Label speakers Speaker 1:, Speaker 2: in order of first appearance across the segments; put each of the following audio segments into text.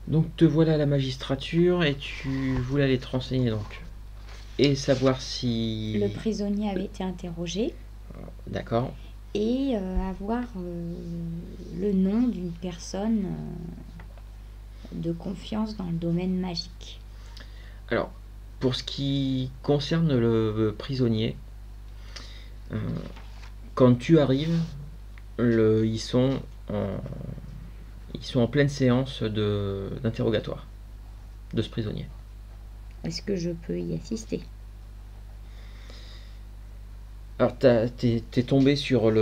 Speaker 1: Donc te voilà à la magistrature et tu voulais aller te renseigner donc. Et savoir si...
Speaker 2: Le prisonnier avait été interrogé
Speaker 1: D'accord.
Speaker 2: et avoir le nom d'une personne de confiance dans le domaine magique.
Speaker 1: Alors, pour ce qui concerne le prisonnier, euh, quand tu arrives, ils sont en pleine séance d'interrogatoire de ce prisonnier.
Speaker 2: Est-ce que je peux y assister?
Speaker 1: Alors, t'es tombé sur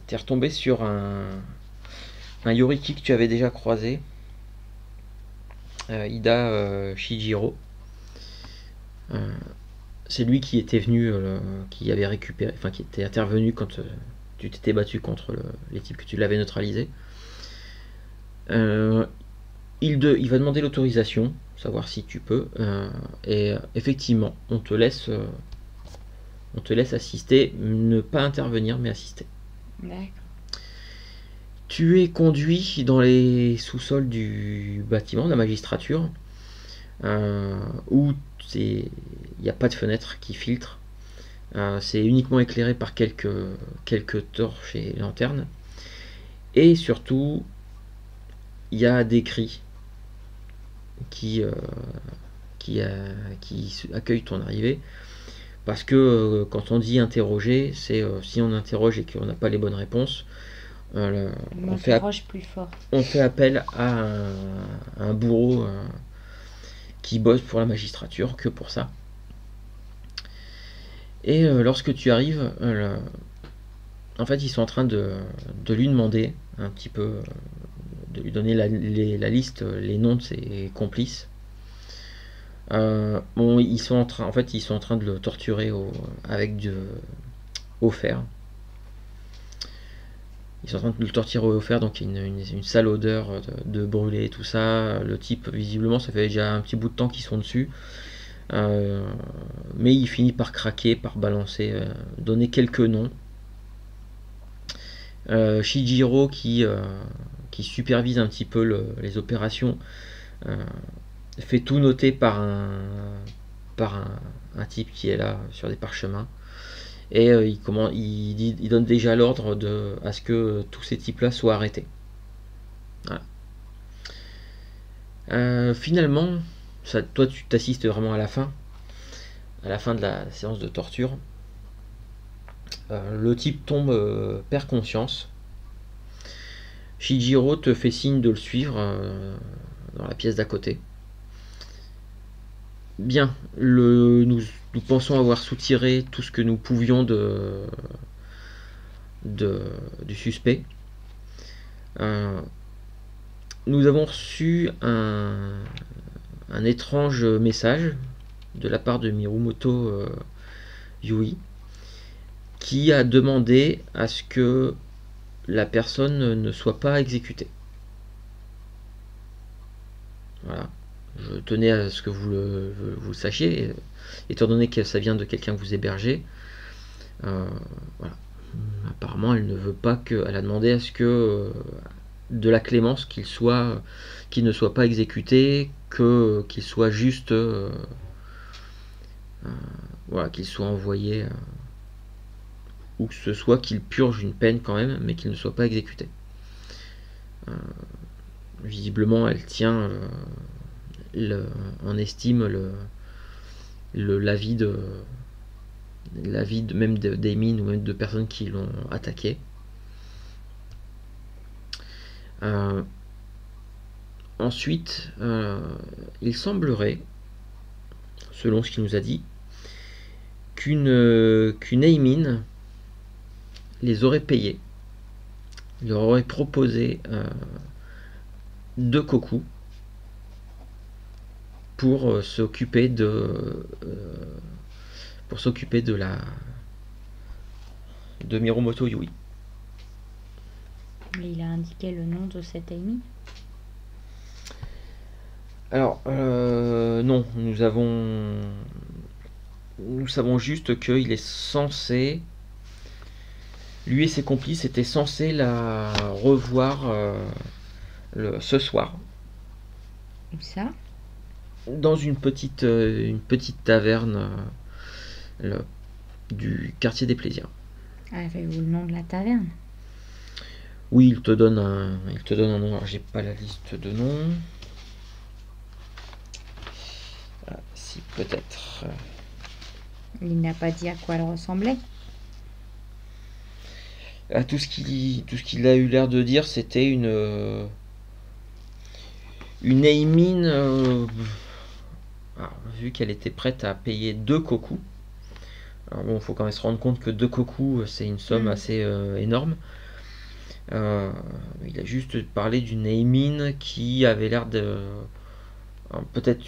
Speaker 1: t'es retombé sur un Yoriki que tu avais déjà croisé, Ida Shijiro. Euh, c'est lui qui était venu, qui avait récupéré, enfin qui était intervenu quand tu t'étais battu contre les types que tu l'avais neutralisé. Euh, il va demander l'autorisation, savoir si tu peux, et effectivement, on te laisse assister, ne pas intervenir, mais assister.
Speaker 2: D'accord.
Speaker 1: Tu es conduit dans les sous-sols du bâtiment de la magistrature, où il n'y a pas de fenêtre qui filtre. C'est uniquement éclairé par quelques torches et lanternes. Et surtout, il y a des cris qui, euh, qui accueillent ton arrivée. Parce que quand on dit interroger, c'est si on interroge et qu'on n'a pas les bonnes réponses,
Speaker 2: On m'interroge plus fort.
Speaker 1: on fait appel à un bourreau qui bosse pour la magistrature, que pour ça. Et lorsque tu arrives, en fait, ils sont en train de lui demander un petit peu, de lui donner la liste, les noms de ses complices. Bon, en fait, ils sont en train de le torturer au fer. Ils sont en train de le torturer au fer, donc il y a une sale odeur de brûlé et tout ça. Le type, visiblement, ça fait déjà un petit bout de temps qu'ils sont dessus. Mais il finit par craquer, par balancer, donner quelques noms. Shijiro qui supervise un petit peu les opérations, euh, fait tout noter par un type qui est là sur des parchemins. Et il donne déjà l'ordre à ce que tous ces types-là soient arrêtés. Voilà. Finalement, toi tu t'assistes vraiment à la fin de la séance de torture. Le type tombe, perd conscience. Shijiro te fait signe de le suivre dans la pièce d'à côté. Bien, nous pensons avoir soutiré tout ce que nous pouvions du suspect. Euh, nous avons reçu un étrange message de la part de Mirumoto Yui qui a demandé à ce que la personne ne soit pas exécutée. Voilà. Je tenais à ce que vous le sachiez, étant donné que ça vient de quelqu'un que vous hébergez. Voilà. Apparemment, elle ne veut pas elle a demandé à ce que de la clémence qu'il ne soit pas exécuté, qu'il soit juste, voilà, qu'il soit envoyé, ou que ce soit qu'il purge une peine quand même, mais qu'il ne soit pas exécuté. Euh, Visiblement, elle tient en estime l'avis même d'Emin ou même de personnes qui l'ont attaqué. Euh, Ensuite, il semblerait, selon ce qu'il nous a dit, qu'une Emin les aurait payés, leur aurait proposé 2 koku pour s'occuper de Mirumoto Yui.
Speaker 2: Mais il a indiqué le nom de cet ami.
Speaker 1: Alors, non, nous savons juste qu'il est censé, lui et ses complices étaient censés la revoir ce soir.
Speaker 2: Où ça?
Speaker 1: Dans une petite taverne du quartier des plaisirs.
Speaker 2: Avez-vous le nom de la taverne?
Speaker 1: Oui, il te donne un nom. Alors, j'ai pas la liste de noms. Ah, si, peut-être.
Speaker 2: Il n'a pas dit à quoi elle ressemblait?
Speaker 1: Ah, tout ce qu'il a eu l'air de dire, c'était une Eimine, vu qu'elle était prête à payer 2 cocos. Alors bon, faut quand même se rendre compte que 2 cocos, c'est une somme assez énorme. Il a juste parlé d'une Eimine qui avait l'air de peut-être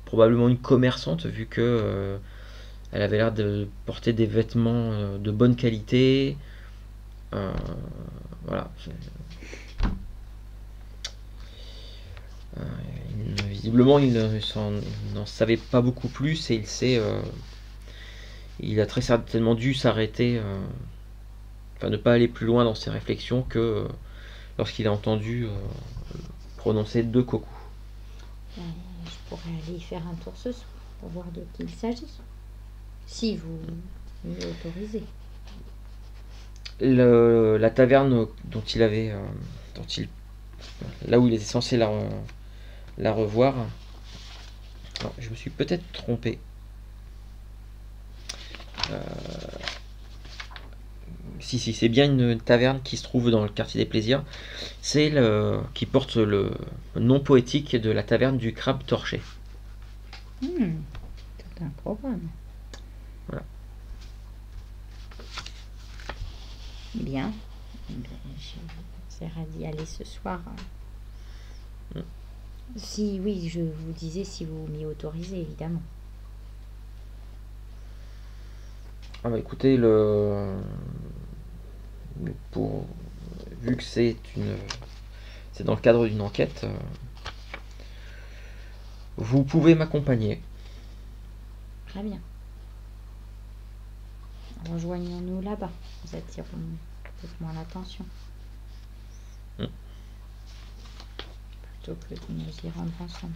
Speaker 1: probablement une commerçante, vu que elle avait l'air de porter des vêtements de bonne qualité. Voilà. Visiblement, il n'en savait pas beaucoup plus et il a très certainement dû s'arrêter, enfin ne pas aller plus loin dans ses réflexions que lorsqu'il a entendu prononcer 2 cocos.
Speaker 2: Je pourrais aller y faire un tour ce soir pour voir de qui il s'agit. Si vous m'y autorisez.
Speaker 1: La taverne là où il était censé la revoir. Alors, je me suis peut-être trompé. Si, c'est bien une taverne qui se trouve dans le quartier des plaisirs. C'est qui porte le nom poétique de la taverne du crabe torché.
Speaker 2: Tout un programme.
Speaker 1: Voilà.
Speaker 2: Bien. J'essaierai d'y aller ce soir. Si, oui, je vous disais si vous m'y autorisez, évidemment.
Speaker 1: Ah bah écoutez, vu que c'est dans le cadre d'une enquête, vous pouvez m'accompagner.
Speaker 2: Très bien. Rejoignons-nous là-bas. Nous attirons peut-être moins l'attention. Plutôt que de nous y rendre ensemble.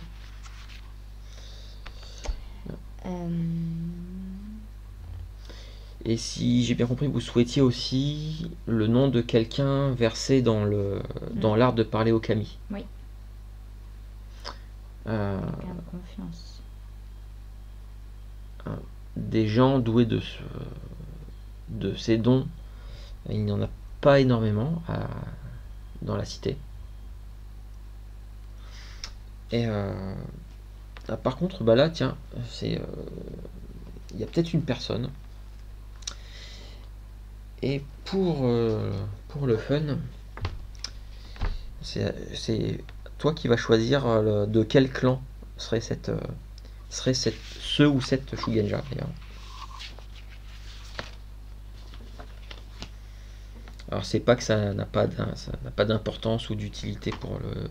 Speaker 1: Et si j'ai bien compris, vous souhaitiez aussi le nom de quelqu'un versé dans l'art de parler au kami.
Speaker 2: Oui. Quelqu'un de confiance.
Speaker 1: Des gens doués de ces dons, il n'y en a pas énormément dans la cité. Et par contre, bah là, tiens, il y a peut-être une personne. Et pour le fun, c'est toi qui vas choisir de quel clan serait ce ou cette Shugenja d'ailleurs. Alors c'est pas que ça n'a pas d'importance ou d'utilité pour le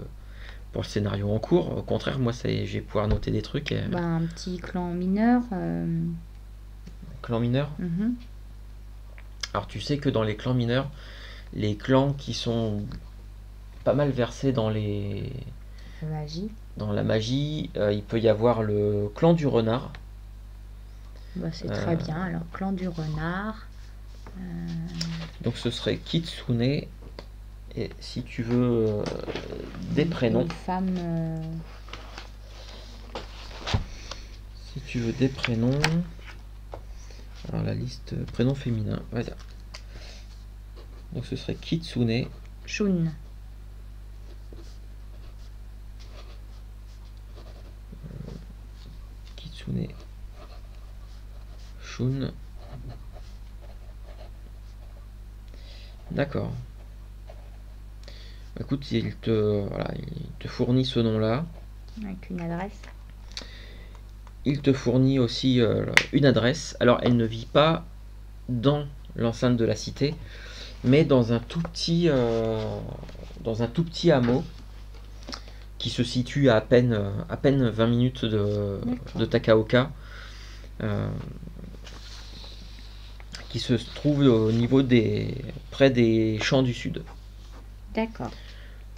Speaker 1: scénario en cours. Au contraire, moi je vais pouvoir noter des trucs.
Speaker 2: Un petit clan mineur.
Speaker 1: Clan mineur. Alors tu sais que dans les clans mineurs, les clans qui sont pas mal versés dans la magie, il peut y avoir le clan du renard.
Speaker 2: C'est très bien. Alors clan du renard.
Speaker 1: Donc ce serait Kitsune. Et si tu veux des prénoms.
Speaker 2: Une femme.
Speaker 1: Si tu veux des prénoms. Alors la liste prénoms féminins. Voilà. Donc ce serait Kitsune.
Speaker 2: Shun.
Speaker 1: Kitsune. Shun. D'accord. Écoute, il te fournit ce nom-là.
Speaker 2: Avec une adresse.
Speaker 1: Il te fournit aussi une adresse. Alors, elle ne vit pas dans l'enceinte de la cité, mais dans un tout petit hameau qui se situe à peine 20 minutes de Takaoka, qui se trouve au niveau près des champs du sud.
Speaker 2: D'accord,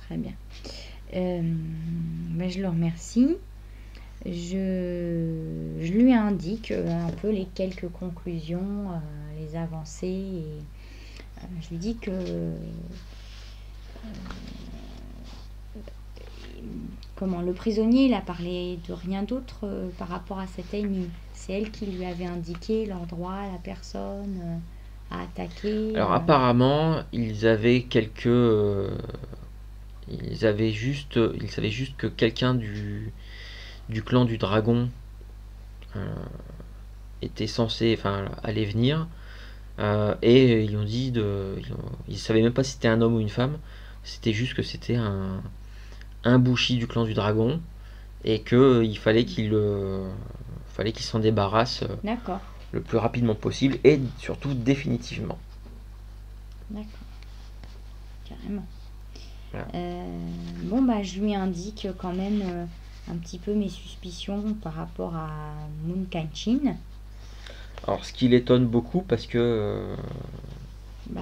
Speaker 2: très bien. Ben, je le remercie. Je lui indique un peu les quelques conclusions, les avancées. Et je lui dis que comment le prisonnier, il a parlé de rien d'autre par rapport à cette Amy. C'est elle qui lui avait indiqué l'endroit, la personne à attaquer.
Speaker 1: Alors apparemment, ils savaient juste que quelqu'un du clan du dragon euh, était censé, enfin, allait venir. Et ils ont dit ils savaient même pas si c'était un homme ou une femme. C'était juste que c'était un Bushi du clan du dragon et que il fallait qu'il s'en débarrasse
Speaker 2: D'accord,
Speaker 1: le plus rapidement possible et surtout définitivement.
Speaker 2: d'accord, carrément.
Speaker 1: Voilà.
Speaker 2: Bon, bah, je lui indique quand même un petit peu mes suspicions par rapport à Moon Kanchin.
Speaker 1: Alors ce qui l'étonne beaucoup parce que
Speaker 2: Bah,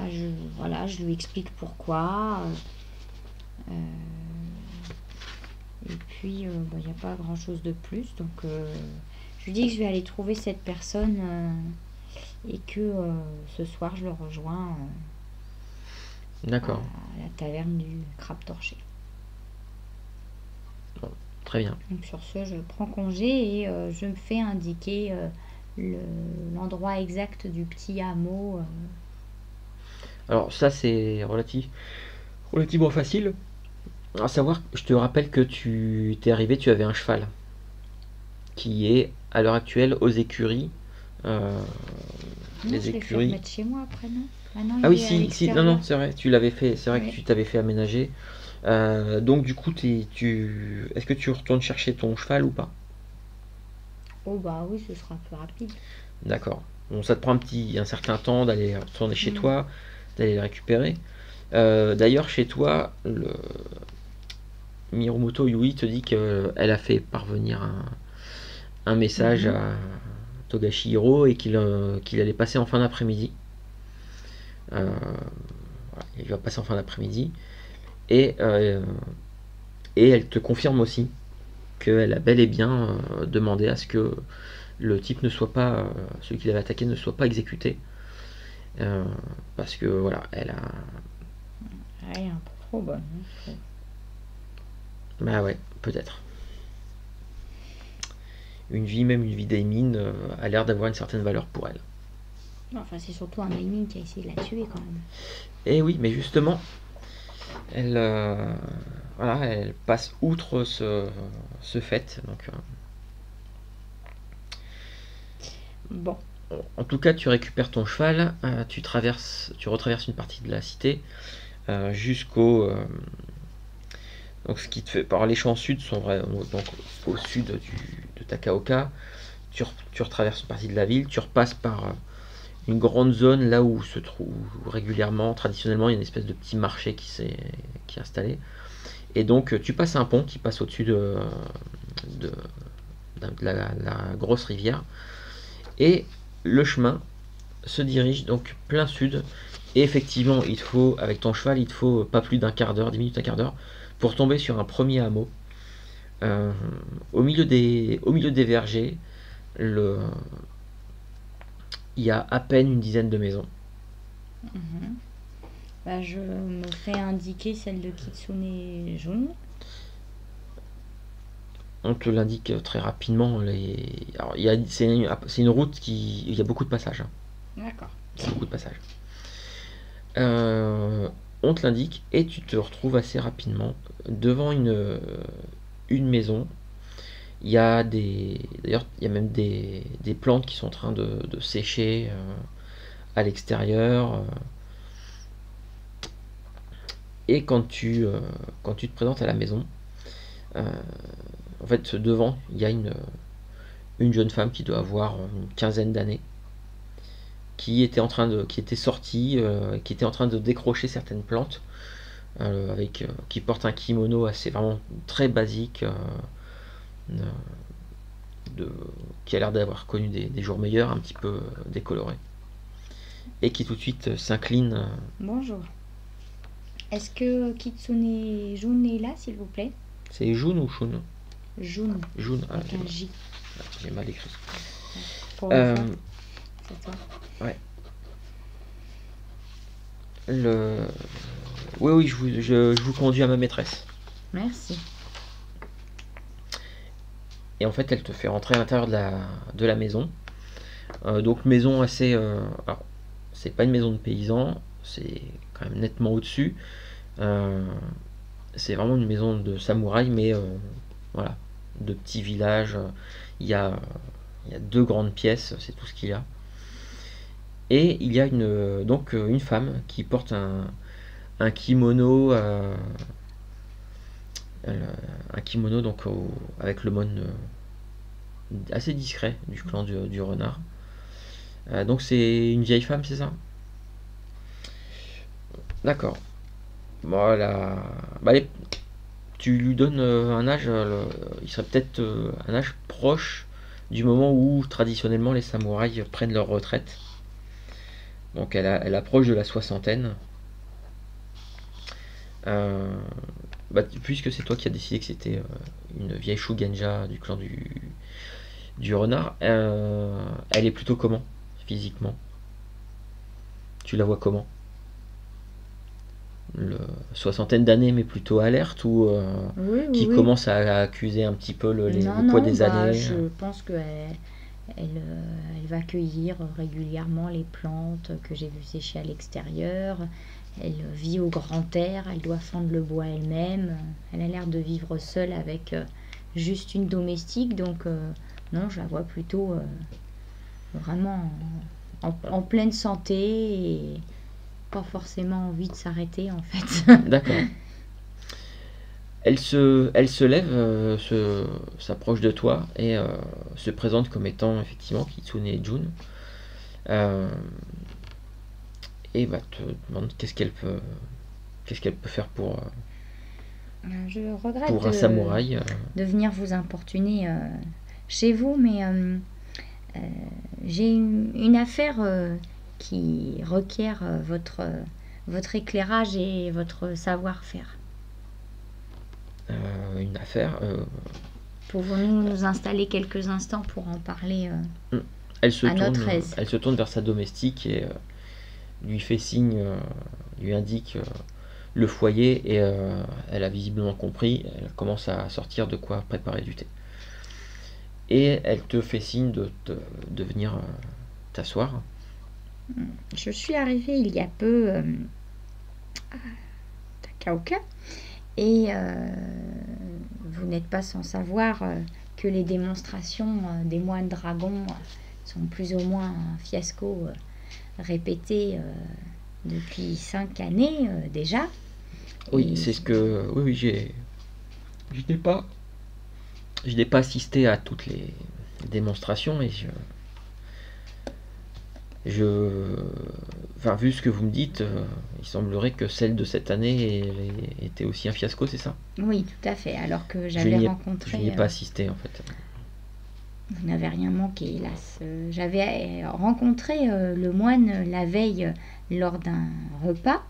Speaker 2: voilà, je lui explique pourquoi. Euh, et puis, bah, il n'y a pas grand-chose de plus. Donc, je lui dis que je vais aller trouver cette personne et que ce soir, je le rejoins
Speaker 1: d'accord,
Speaker 2: à la taverne du Crabe Torché.
Speaker 1: bon, très bien.
Speaker 2: Donc, sur ce, je prends congé et je me fais indiquer l'endroit exact du petit hameau.
Speaker 1: Alors ça c'est relativement facile. À savoir, je te rappelle que tu t'es arrivé, tu avais un cheval qui est à l'heure actuelle aux écuries. Euh,
Speaker 2: Non,
Speaker 1: les
Speaker 2: je l'ai fait
Speaker 1: écuries.
Speaker 2: remettre chez moi après, non? Ah non,
Speaker 1: Ah
Speaker 2: il
Speaker 1: oui,
Speaker 2: est à
Speaker 1: si, non, non,
Speaker 2: l'extérieur.
Speaker 1: c'est vrai, tu l'avais fait, c'est vrai que
Speaker 2: Oui.
Speaker 1: tu t'avais fait aménager. Donc du coup, est-ce que tu retournes chercher ton cheval ou pas?
Speaker 2: Oh bah oui, ce sera plus rapide.
Speaker 1: D'accord. Bon, ça te prend un certain temps d'aller retourner chez
Speaker 2: Hmm.
Speaker 1: toi, d'aller le récupérer. D'ailleurs, chez toi, le Mirumoto Yui te dit qu'elle a fait parvenir un message
Speaker 2: Mhm.
Speaker 1: à Togashi Hiro et qu'il allait passer en fin d'après-midi. Euh, voilà, il va passer en fin d'après-midi. Et, euh, et elle te confirme aussi qu'elle a bel et bien demandé à ce que le type ne soit pas, celui qui l'avait attaqué ne soit pas exécuté. Euh, Parce que voilà, elle a.
Speaker 2: Elle est un peu trop bonne, hein, je trouve.
Speaker 1: Bah ouais, peut-être. Même une vie d'Aimin a l'air d'avoir une certaine valeur pour elle.
Speaker 2: Enfin, c'est surtout un Aiming qui a essayé de la tuer quand même.
Speaker 1: Et oui, mais justement, elle, voilà, elle passe outre ce fait. Donc,
Speaker 2: Bon,
Speaker 1: en tout cas, tu récupères ton cheval, tu retraverses une partie de la cité jusqu'au. Donc, ce qui te fait. Par les champs sud sont vraiment donc au sud de Takaoka. Tu retraverses une partie de la ville, tu repasses par une grande zone là où se trouve régulièrement, traditionnellement, il y a une espèce de petit marché qui est installé. Et donc, tu passes un pont qui passe au-dessus de, la grosse rivière. Et le chemin se dirige donc plein sud. Et effectivement, avec ton cheval, il te faut pas plus d'un quart d'heure, 10 minutes, un quart d'heure, pour tomber sur un premier hameau. Euh, au milieu des vergers, il y a à peine une dizaine de maisons.
Speaker 2: bah, je me fais indiquer celle de Kitsune Jun.
Speaker 1: On te l'indique très rapidement. Alors, c'est une route il y a beaucoup de passages, hein.
Speaker 2: D'accord.
Speaker 1: Il y a beaucoup de passages. Euh, on te l'indique et tu te retrouves assez rapidement devant une maison. D'ailleurs, il y a même des plantes qui sont en train de sécher à l'extérieur. Et quand tu te présentes à la maison, euh, en fait, devant, il y a une jeune femme qui doit avoir une quinzaine d'années, qui était sortie, qui était en train de décrocher certaines plantes, qui porte un kimono assez vraiment très basique, euh, de, qui a l'air d'avoir connu des jours meilleurs, un petit peu décoloré, et qui tout de suite s'incline.
Speaker 2: Bonjour. Est-ce que Kitsune Jun est là, s'il vous plaît?
Speaker 1: C'est Jun ou Shun?
Speaker 2: Jun,
Speaker 1: Jun,
Speaker 2: avec un J.
Speaker 1: j'ai mal écrit.
Speaker 2: Pour une fois, c'est toi.
Speaker 1: Ouais. Oui, je vous conduis à ma maîtresse.
Speaker 2: Merci.
Speaker 1: Et en fait, elle te fait rentrer à l'intérieur de la maison. Donc maison assez... alors, c'est pas une maison de paysan, c'est quand même nettement au-dessus. C'est vraiment une maison de samouraï, mais voilà, de petits villages. Il y a, il y a 2 grandes pièces, c'est tout ce qu'il y a. Et il y a donc une femme qui porte un kimono, un kimono donc avec le mode assez discret du clan du renard. Donc c'est une vieille femme, c'est ça? D'accord. Voilà. Bah, tu lui donnes un âge, il serait peut-être un âge proche du moment où traditionnellement les samouraïs prennent leur retraite. Donc elle approche de la soixantaine. Bah, puisque c'est toi qui as décidé que c'était une vieille Shugenja du clan du renard, elle est plutôt comment physiquement? Tu la vois comment? Soixantaine d'années, mais plutôt alerte ou
Speaker 2: Oui, oui,
Speaker 1: qui
Speaker 2: oui.
Speaker 1: commence à accuser un petit peu le
Speaker 2: Non,
Speaker 1: poids
Speaker 2: non,
Speaker 1: des
Speaker 2: bah,
Speaker 1: années?
Speaker 2: je pense qu'elle elle va cueillir régulièrement les plantes que j'ai vues sécher à l'extérieur. Elle vit au grand air, elle doit fendre le bois elle-même. Elle a l'air de vivre seule avec juste une domestique, donc non, je la vois plutôt vraiment en pleine santé et pas forcément envie de s'arrêter en fait.
Speaker 1: D'accord. Elle se lève, s'approche de toi et se présente comme étant effectivement Kitsune Jun. Euh, et bah, te demande qu'est-ce qu'elle peut faire
Speaker 2: Je regrette
Speaker 1: pour un samouraï.
Speaker 2: de venir vous importuner chez vous, mais j'ai une affaire qui requiert votre éclairage et votre savoir-faire.
Speaker 1: Une affaire.
Speaker 2: Pouvons-nous nous installer quelques instants pour en parler
Speaker 1: Elle se
Speaker 2: à notre aise?
Speaker 1: elle se tourne vers sa domestique et lui fait signe, lui indique le foyer et elle a visiblement compris. Elle commence à sortir de quoi préparer du thé. Et elle te fait signe de venir t'asseoir.
Speaker 2: Je suis arrivée il y a peu à Takaoka et vous n'êtes pas sans savoir que les démonstrations des moines dragons sont plus ou moins un fiasco répété depuis 5 années déjà.
Speaker 1: Oui,
Speaker 2: Et
Speaker 1: c'est ce que. Oui, je n'ai pas assisté à toutes les démonstrations et enfin, vu ce que vous me dites, il semblerait que celle de cette année était aussi un fiasco, c'est ça?
Speaker 2: oui, tout à fait. Alors que
Speaker 1: Je
Speaker 2: j'avais
Speaker 1: n'y
Speaker 2: rencontré.
Speaker 1: ai pas assisté en fait.
Speaker 2: Vous n'avez rien manqué, hélas. J'avais rencontré le moine la veille lors d'un repas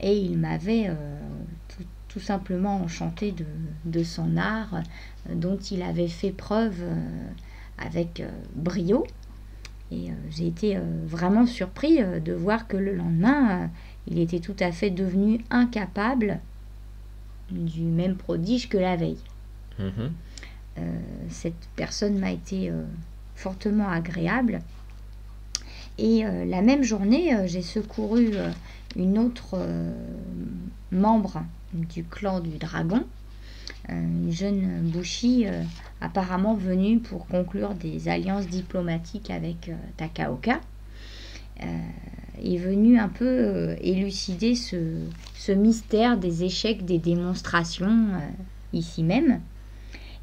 Speaker 2: et il m'avait tout simplement enchanté de son art dont il avait fait preuve avec brio. Et j'ai été vraiment surpris de voir que le lendemain, il était tout à fait devenu incapable du même prodige que la veille.
Speaker 1: Mhm.
Speaker 2: Cette personne m'a été fortement agréable. Et la même journée, j'ai secouru une autre membre du clan du dragon, une jeune Bushi apparemment venue pour conclure des alliances diplomatiques avec Takaoka. Est venue un peu élucider ce mystère des échecs des démonstrations ici même.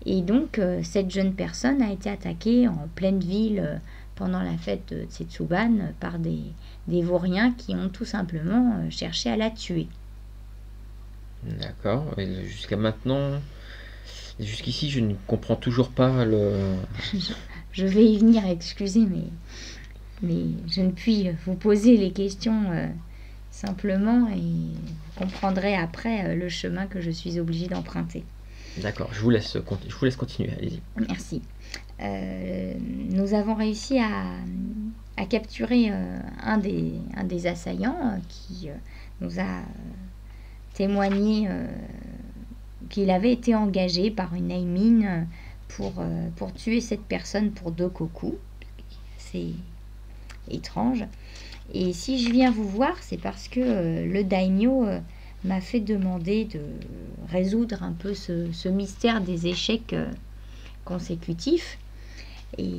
Speaker 2: Et donc, cette jeune personne a été attaquée en pleine ville pendant la fête de Tsetsuban par des vauriens qui ont tout simplement cherché à la tuer.
Speaker 1: D'accord. Et jusqu'à maintenant, jusqu'ici, je ne comprends toujours pas le.
Speaker 2: Je vais y venir, excusez, mais je ne puis vous poser les questions simplement, et vous comprendrez après le chemin que je suis obligée d'emprunter.
Speaker 1: D'accord, je vous laisse continuer, allez-y.
Speaker 2: Merci. Nous avons réussi à capturer un des assaillants qui nous a témoigné qu'il avait été engagé par une Aimin pour tuer cette personne pour 2 cocos. C'est étrange. Et si je viens vous voir, c'est parce que le daimyo m'a fait demander de résoudre un peu ce mystère des échecs consécutifs. Et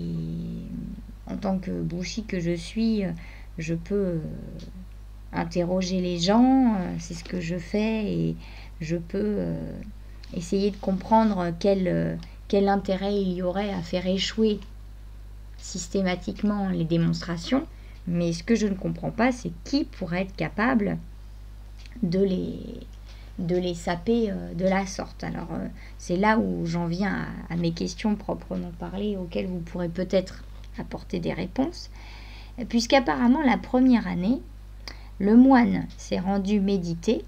Speaker 2: en tant que bushi que je suis, je peux interroger les gens, c'est ce que je fais, et je peux essayer de comprendre quel intérêt il y aurait à faire échouer systématiquement les démonstrations. Mais ce que je ne comprends pas, c'est qui pourrait être capable de les saper de la sorte. Alors, c'est là où j'en viens à mes questions proprement parlées, auxquelles vous pourrez peut-être apporter des réponses. Puisqu'apparemment, la première année, le moine s'est rendu méditer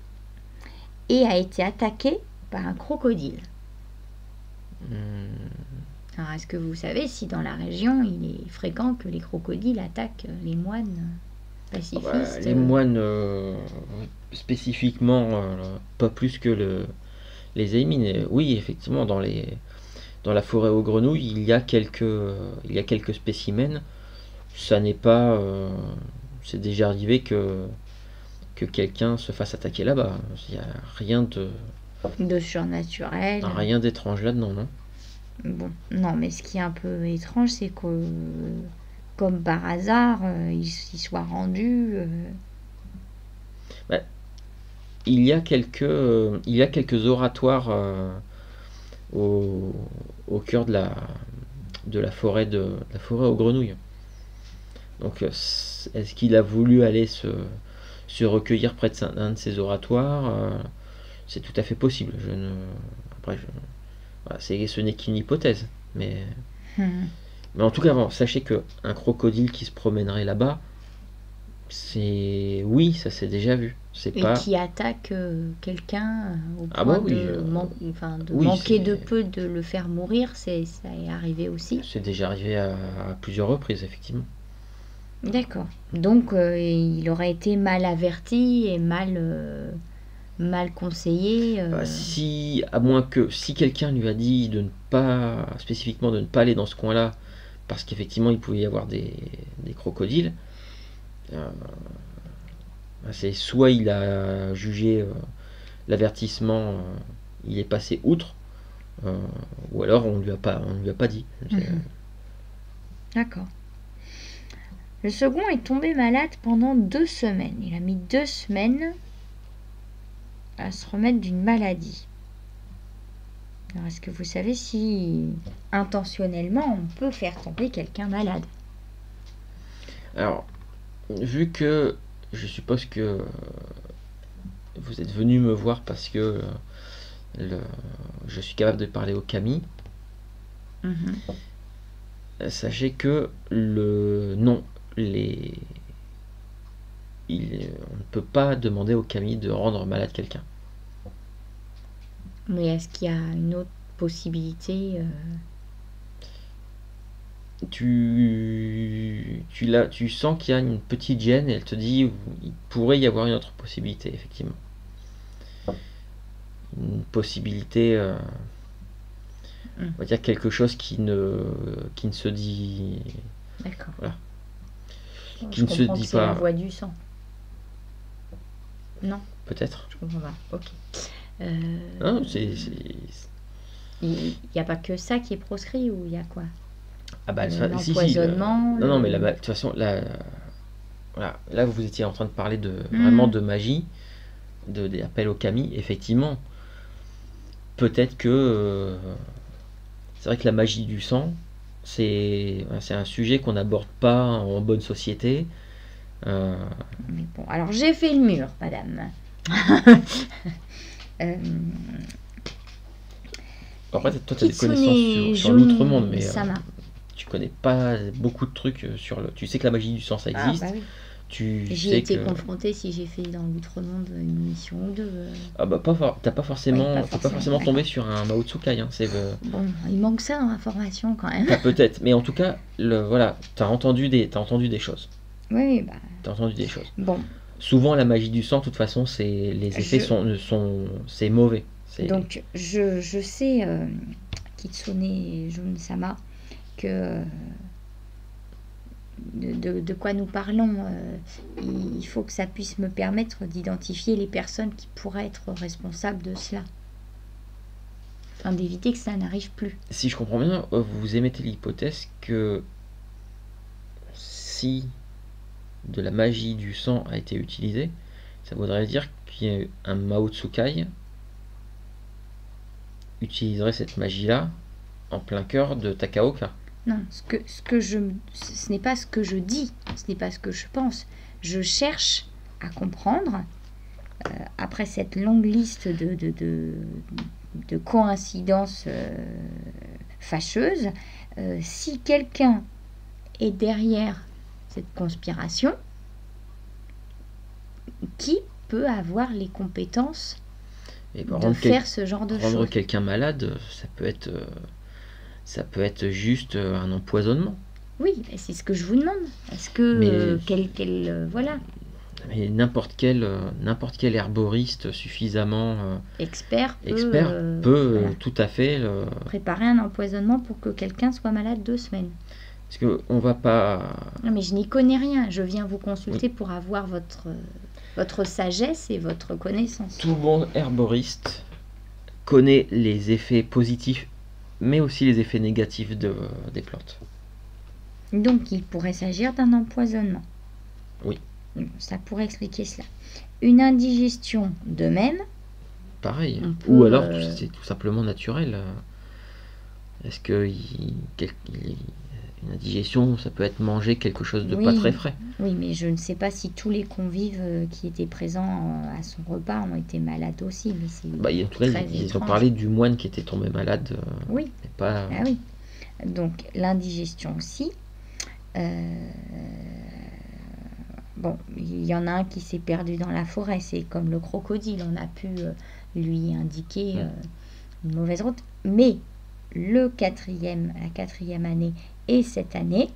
Speaker 2: et a été attaqué par un crocodile. Alors, est-ce que vous savez si dans la région, il est fréquent que les crocodiles attaquent les moines pacifistes?
Speaker 1: Les moines, spécifiquement, pas plus que les Aimin. Oui, effectivement, dans la forêt aux grenouilles, il y a quelques spécimens. Ça n'est pas... c'est déjà arrivé que quelqu'un se fasse attaquer là-bas. Il n'y a rien
Speaker 2: de surnaturel.
Speaker 1: Rien d'étrange là-dedans, non?
Speaker 2: Bon, non, mais ce qui est un peu étrange, c'est que, comme par hasard, il soit rendu...
Speaker 1: Il y a quelques oratoires au cœur de la forêt aux grenouilles. Donc, est-ce qu'il a voulu aller se recueillir près d'un de ces oratoires? C'est tout à fait possible. Voilà, ce n'est qu'une hypothèse. Mais en tout cas, bon, sachez qu'un crocodile qui se promènerait là-bas, oui, ça s'est déjà vu.
Speaker 2: Qui attaque quelqu'un au point de
Speaker 1: oui,
Speaker 2: manquer de peu de le faire mourir, ça est arrivé aussi.
Speaker 1: C'est déjà arrivé à plusieurs reprises, effectivement.
Speaker 2: D'accord. Donc, il aurait été mal averti et mal conseillé.
Speaker 1: À moins que si quelqu'un lui a dit spécifiquement de ne pas aller dans ce coin-là, parce qu'effectivement il pouvait y avoir des crocodiles, c'est soit il a jugé l'avertissement, il est passé outre, ou alors on lui a pas dit.
Speaker 2: D'accord. Le second est tombé malade pendant 2 semaines. Il a mis 2 semaines à se remettre d'une maladie. Alors, est-ce que vous savez si intentionnellement on peut faire tomber quelqu'un malade?
Speaker 1: Alors, vu que je suppose que vous êtes venu me voir parce que je suis capable de parler au kami, sachez que on ne peut pas demander au kami de rendre malade quelqu'un.
Speaker 2: Mais est-ce qu'il y a une autre possibilité?
Speaker 1: Tu sens qu'il y a une petite gêne et elle te dit il pourrait y avoir une autre possibilité, effectivement. Une possibilité, on va dire quelque chose qui ne se dit...
Speaker 2: D'accord.
Speaker 1: Voilà.
Speaker 2: Qui ne se dit pas... la voie du sang. Non.
Speaker 1: Peut-être.
Speaker 2: Je comprends pas. Ok.
Speaker 1: Non,
Speaker 2: il n'y a pas que ça qui est proscrit, ou il y a quoi?
Speaker 1: L'empoisonnement. Non, mais de toute façon, là, vous étiez en train de parler vraiment de magie, des appels au kami. Effectivement, peut-être que c'est vrai que la magie du sang, c'est un sujet qu'on n'aborde pas en bonne société.
Speaker 2: Mais bon, alors j'ai fait le mur, madame.
Speaker 1: Après, toi, tu as des connaissances sur l'outre-monde, mais tu connais pas beaucoup de trucs sur le... Tu sais que la magie du sang, ça existe.
Speaker 2: Oui.
Speaker 1: tu
Speaker 2: J'y
Speaker 1: sais
Speaker 2: ai été
Speaker 1: que...
Speaker 2: confrontée si j'ai fait dans l'outre-monde une mission ou deux.
Speaker 1: Ah bah, t'as pas forcément,
Speaker 2: Oui, pas
Speaker 1: faut pas forcément
Speaker 2: forcément,
Speaker 1: tomber
Speaker 2: d'accord.
Speaker 1: sur un Mao Tsukai, hein,
Speaker 2: Bon, il manque ça dans la formation quand même.
Speaker 1: Pas peut-être, mais en tout cas, voilà, t'as entendu des choses.
Speaker 2: Oui, bah,
Speaker 1: T'as entendu des choses.
Speaker 2: bon,
Speaker 1: Souvent, la magie du sang, de toute façon, les effets
Speaker 2: je,
Speaker 1: c'est mauvais.
Speaker 2: donc je sais, Kitsune Jun-sama, que de quoi nous parlons. Il faut que ça puisse me permettre d'identifier les personnes qui pourraient être responsables de cela, afin d'éviter que ça n'arrive plus.
Speaker 1: Si je comprends bien, vous émettez l'hypothèse que si de la magie du sang a été utilisée, ça voudrait dire qu'un Mao Tsukai utiliserait cette magie-là en plein cœur de Takaoka.
Speaker 2: Non, ce n'est pas ce que je dis, ce n'est pas ce que je pense. Je cherche à comprendre, après cette longue liste de coïncidences fâcheuses, si quelqu'un est derrière cette conspiration, qui peut avoir les compétences
Speaker 1: Et
Speaker 2: de faire ce genre de
Speaker 1: rendre
Speaker 2: choses.
Speaker 1: quelqu'un malade, ça peut être juste un empoisonnement.
Speaker 2: Oui, et c'est ce que je vous demande. Est-ce que voilà,
Speaker 1: Mais n'importe quel herboriste suffisamment
Speaker 2: expert
Speaker 1: peut
Speaker 2: voilà,
Speaker 1: tout à fait
Speaker 2: préparer un empoisonnement pour que quelqu'un soit malade 2 semaines.
Speaker 1: parce que on va pas.
Speaker 2: Non, mais je n'y connais rien. Je viens vous consulter pour avoir votre sagesse et votre connaissance.
Speaker 1: Tout bon herboriste connaît les effets positifs, mais aussi les effets négatifs des plantes.
Speaker 2: Donc, il pourrait s'agir d'un empoisonnement.
Speaker 1: Oui.
Speaker 2: Ça pourrait expliquer cela. Une indigestion de même.
Speaker 1: Pareil.
Speaker 2: On peut,
Speaker 1: Ou alors c'est tout simplement naturel. Est-ce que une indigestion, ça peut être manger quelque chose de pas très frais.
Speaker 2: Oui, mais je ne sais pas si tous les convives qui étaient présents à son repas ont été malades aussi. Mais c'est
Speaker 1: En tout cas, ils ont parlé du moine qui était tombé malade.
Speaker 2: Oui.
Speaker 1: Mais pas...
Speaker 2: Ah oui. Donc l'indigestion aussi. Bon, il y en a un qui s'est perdu dans la forêt, c'est comme le crocodile, on a pu lui indiquer une mauvaise route. Mais la quatrième année et cette année,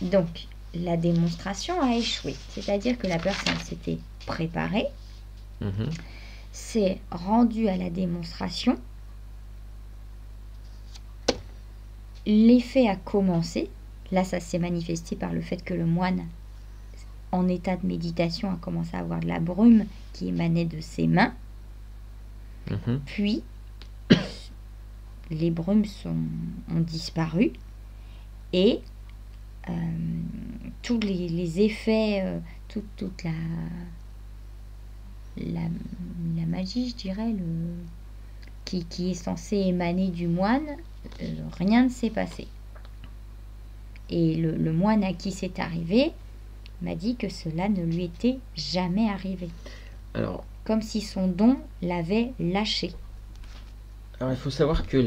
Speaker 2: donc la démonstration a échoué. C'est-à-dire que la personne s'était préparée, s'est rendue à la démonstration, l'effet a commencé. Là, ça s'est manifesté par le fait que le moine, en état de méditation, a commencé à avoir de la brume qui émanait de ses mains. Puis, les brumes ont disparu et tous les effets, toute la magie, je dirais, qui est censée émaner du moine, rien ne s'est passé. Et le moine à qui c'est arrivé m'a dit que cela ne lui était jamais arrivé.
Speaker 1: Alors,
Speaker 2: comme si son don l'avait lâché.
Speaker 1: Alors il faut savoir que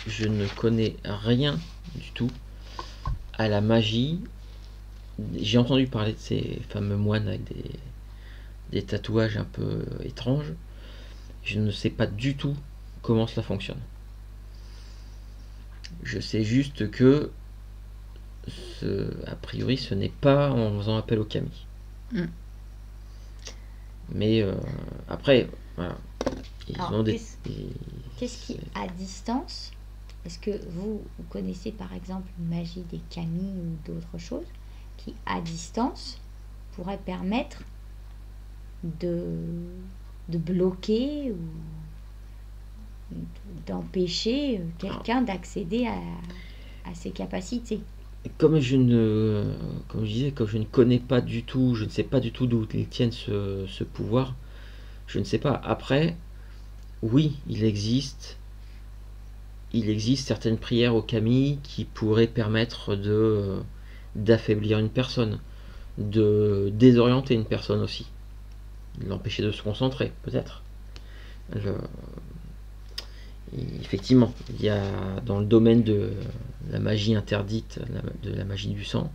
Speaker 1: je ne connais rien du tout à la magie. J'ai entendu parler de ces fameux moines avec des tatouages un peu étranges. Je ne sais pas du tout comment cela fonctionne. Je sais juste que a priori ce n'est pas en faisant appel au kami. Mais après, voilà.
Speaker 2: Qu'est-ce qui, à distance, est-ce que vous connaissez par exemple une magie des kami ou d'autres choses qui, à distance, pourrait permettre de bloquer ou d'empêcher quelqu'un d'accéder à ses capacités?
Speaker 1: Comme je ne connais pas du tout, je ne sais pas du tout d'où ils tiennent ce pouvoir, je ne sais pas. Après, oui, il existe certaines prières au kami qui pourraient permettre d'affaiblir une personne, de désorienter une personne aussi, de l'empêcher de se concentrer, peut-être. effectivement, il y a dans le domaine de la magie interdite, de la magie du sang,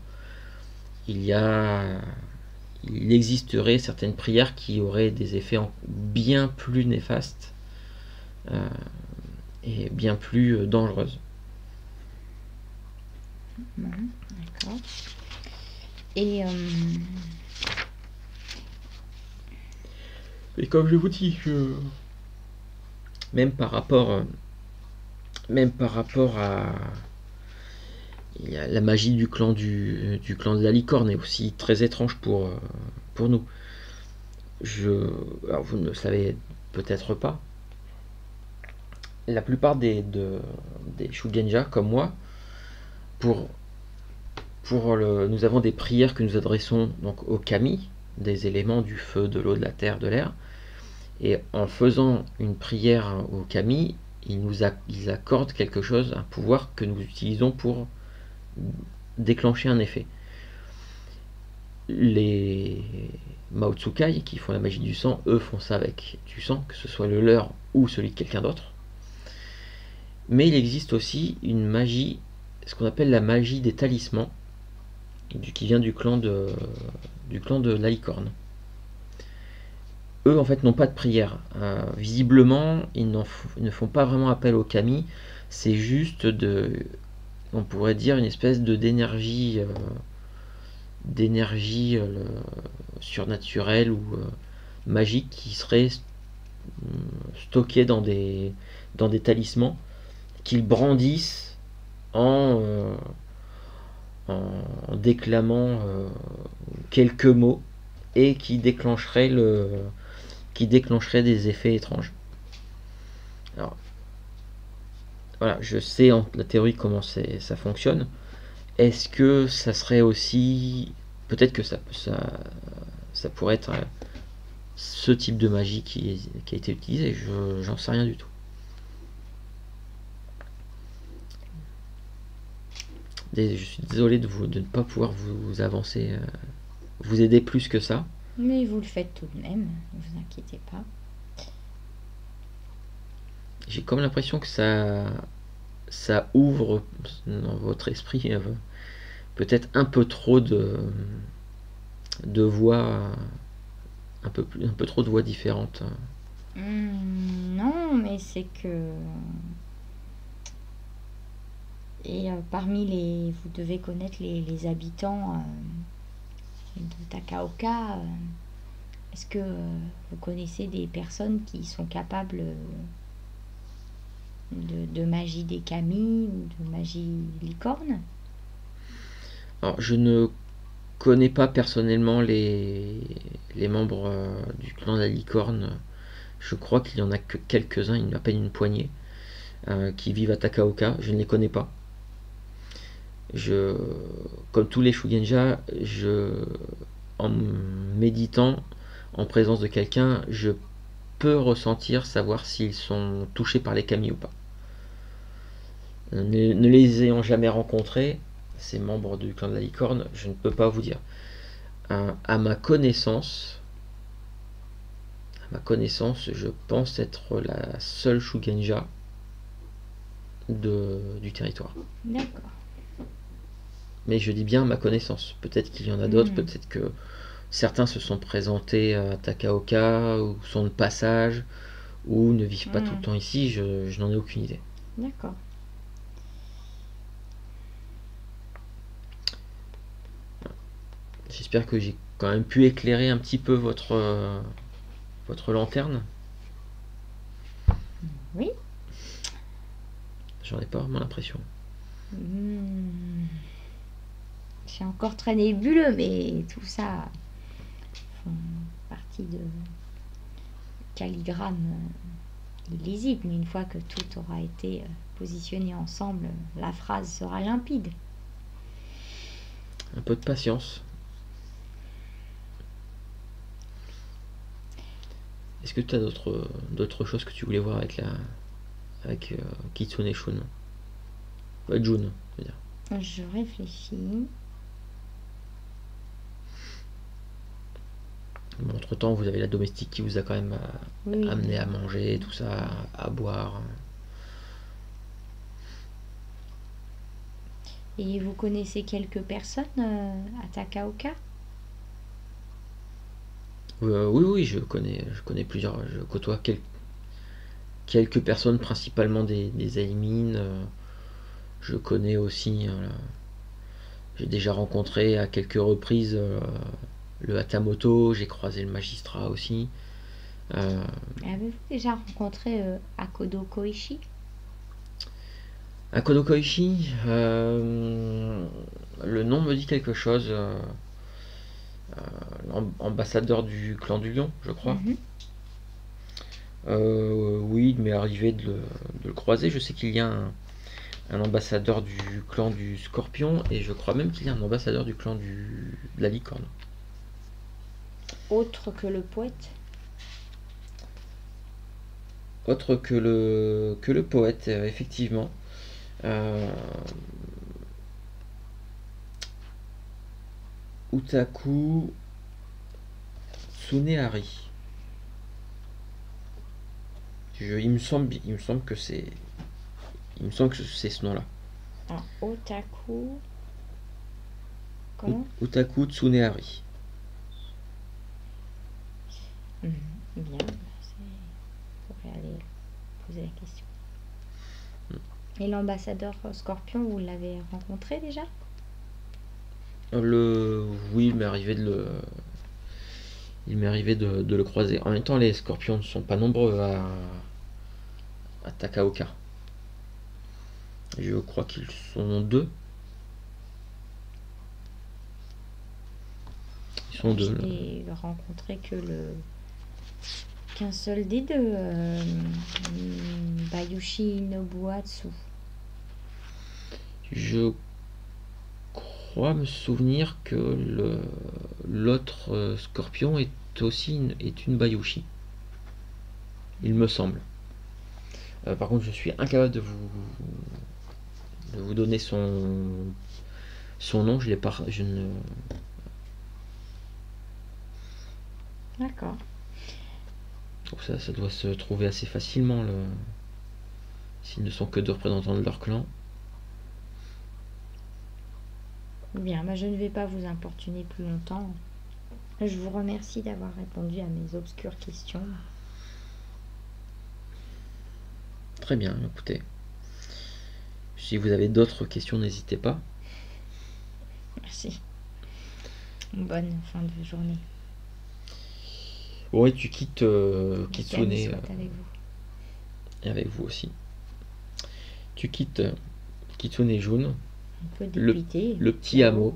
Speaker 1: il existerait certaines prières qui auraient des effets bien plus néfastes euh, et bien plus dangereuses.
Speaker 2: D'accord. Et
Speaker 1: comme je vous dis, même par rapport à la magie du clan de la licorne est aussi très étrange pour nous. Alors vous ne le savez peut-être pas, la plupart des Shugenja comme moi, nous avons des prières que nous adressons donc aux kami, des éléments du feu, de l'eau, de la terre, de l'air. Et en faisant une prière aux kami, ils accordent quelque chose, un pouvoir que nous utilisons pour déclencher un effet. Les Maotsukai, qui font la magie du sang, eux font ça avec du sang, que ce soit le leur ou celui de quelqu'un d'autre. Mais il existe aussi une magie, ce qu'on appelle la magie des talismans, qui vient du clan de la licorne. Eux, en fait, n'ont pas de prière. Visiblement, ils ne font pas vraiment appel au kami. C'est juste on pourrait dire, une espèce d'énergie surnaturelle ou magique qui serait stockée dans des talismans qu'ils brandissent en déclamant quelques mots et qui déclencherait des effets étranges. Alors, voilà, je sais en la théorie comment ça fonctionne. Est-ce que ça serait aussi... Peut-être que ça pourrait être ce type de magie qui a été utilisé, j'en sais rien du tout. Je suis désolé de ne pas pouvoir vous avancer, vous aider plus que ça.
Speaker 2: Mais vous le faites tout de même, ne vous inquiétez pas.
Speaker 1: J'ai comme l'impression que ça ouvre dans votre esprit peut-être un peu trop de voix, un peu trop de voix différentes.
Speaker 2: Non, mais c'est que... Et vous devez connaître les habitants de Takaoka. Est-ce que vous connaissez des personnes qui sont capables de magie des kami ou de magie licorne?
Speaker 1: Alors, je ne connais pas personnellement les membres du clan de la licorne. Je crois qu'il y en a que quelques-uns, il n'y en a pas une poignée, qui vivent à Takaoka. Je ne les connais pas. Comme tous les Shugenja, en méditant en présence de quelqu'un, je peux ressentir, savoir s'ils sont touchés par les kami ou pas. Ne les ayant jamais rencontrés, ces membres du clan de la licorne, je ne peux pas vous dire. À ma connaissance, je pense être la seule Shugenja du territoire.
Speaker 2: D'accord.
Speaker 1: Mais je dis bien ma connaissance. Peut-être qu'il y en a d'autres, peut-être que certains se sont présentés à Takaoka, ou sont de passage, ou ne vivent pas tout le temps ici, je n'en ai aucune idée.
Speaker 2: D'accord.
Speaker 1: J'espère que j'ai quand même pu éclairer un petit peu votre lanterne.
Speaker 2: Oui.
Speaker 1: J'en ai pas vraiment l'impression.
Speaker 2: C'est encore très nébuleux, mais tout ça font partie de calligramme illisible. Mais une fois que tout aura été positionné ensemble, la phrase sera limpide.
Speaker 1: Un peu de patience. Est-ce que tu as d'autres choses que tu voulais voir avec Kitsune Shun, Jun, je veux dire.
Speaker 2: Je réfléchis.
Speaker 1: Bon, entre-temps, vous avez la domestique qui vous a quand même amené à manger, tout ça, à boire.
Speaker 2: Et vous connaissez quelques personnes à Takaoka?
Speaker 1: Oui, oui, je connais plusieurs. Je côtoie quelques personnes, principalement des Aimines. Je connais aussi. J'ai déjà rencontré à quelques reprises le Hatamoto. J'ai croisé le magistrat aussi.
Speaker 2: Avez-vous déjà rencontré Akodo Koichi?
Speaker 1: Akodo Koichi, le nom me dit quelque chose. Ambassadeur du clan du Lion, je crois.
Speaker 2: Mhm.
Speaker 1: Oui, il m'est arrivé de le croiser. Je sais qu'il y a un ambassadeur du clan du Scorpion et je crois même qu'il y a un ambassadeur du clan de la Licorne.
Speaker 2: Autre que le poète?
Speaker 1: Autre que le poète, effectivement. Euh, Utaku Tsunehari. Il me semble que c'est ce nom-là.
Speaker 2: Un otaku. Comment?
Speaker 1: Utaku Tsunehari.
Speaker 2: Bien, on pourrait aller poser la question. Et l'ambassadeur Scorpion, vous l'avez rencontré déjà?
Speaker 1: Oui, il m'est arrivé de le croiser. En même temps, les scorpions ne sont pas nombreux à Takaoka. Je crois qu'ils sont deux. Ils sont deux.
Speaker 2: Je n'ai rencontré qu'un seul des deux, Bayushi Nobuatsu.
Speaker 1: Je crois me souvenir que l'autre scorpion est une Bayushi. Il me semble. Par contre, je suis incapable de vous donner son nom. Je l'ai pas. Je ne.
Speaker 2: D'accord.
Speaker 1: Donc ça doit se trouver assez facilement s'ils ne sont que deux représentants de leur clan.
Speaker 2: Bien, je ne vais pas vous importuner plus longtemps. Je vous remercie d'avoir répondu à mes obscures questions.
Speaker 1: Très bien, écoutez. Si vous avez d'autres questions, n'hésitez pas.
Speaker 2: Merci. Bonne fin de journée.
Speaker 1: Bon, et tu quittes Kitsune.
Speaker 2: Avec vous.
Speaker 1: Et avec vous aussi. Tu quittes Kitsune Jun.
Speaker 2: Un peu dépité.
Speaker 1: Le petit hameau.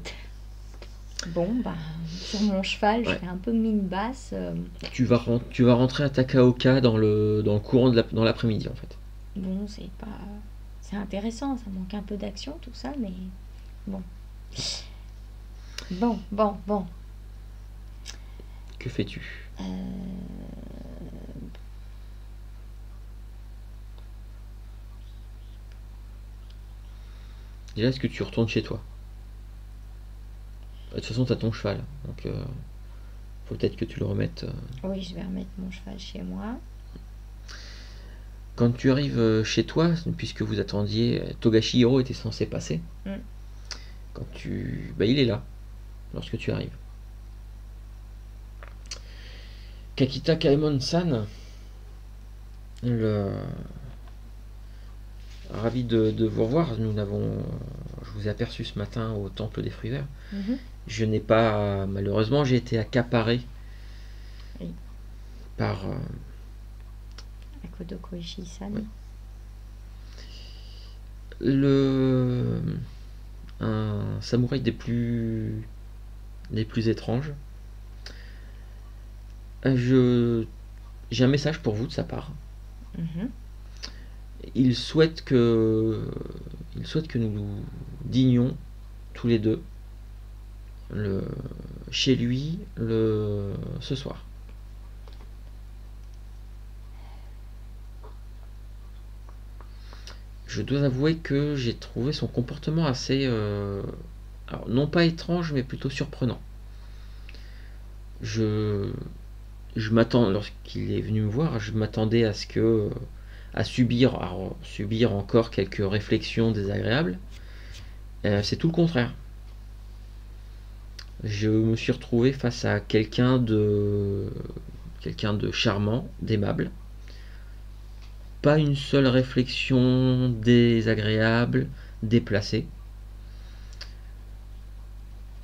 Speaker 2: Bon, sur mon cheval,
Speaker 1: Ouais.
Speaker 2: je fais un peu mine basse.
Speaker 1: Tu vas rentrer à Takaoka dans le courant dans l'après-midi en fait.
Speaker 2: Bon, c'est intéressant, ça manque un peu d'action tout ça, mais bon. Bon.
Speaker 1: Que fais-tu? Déjà, est-ce que tu retournes chez toi? De toute façon, t'as ton cheval, donc faut peut-être que tu le remettes.
Speaker 2: Oui, je vais remettre mon cheval chez moi.
Speaker 1: Quand tu arrives chez toi, puisque vous attendiez, Togashihiro était censé passer. Il est là, lorsque tu arrives. Kakita Kaemon-san, ravi de vous revoir. Je vous ai aperçu ce matin au temple des fruits verts. Je n'ai pas, malheureusement, j'ai été accaparé par
Speaker 2: Akodo Koichi-san.
Speaker 1: Un samouraï des plus étranges. J'ai un message pour vous de sa part. Il souhaite que nous dînions tous les deux chez lui ce soir. Je dois avouer que j'ai trouvé son comportement assez, alors non pas étrange, mais plutôt surprenant. Lorsqu'il est venu me voir, je m'attendais à subir encore quelques réflexions désagréables, C'est tout le contraire. Je me suis retrouvé face à quelqu'un de charmant, d'aimable. Pas une seule réflexion désagréable, déplacée.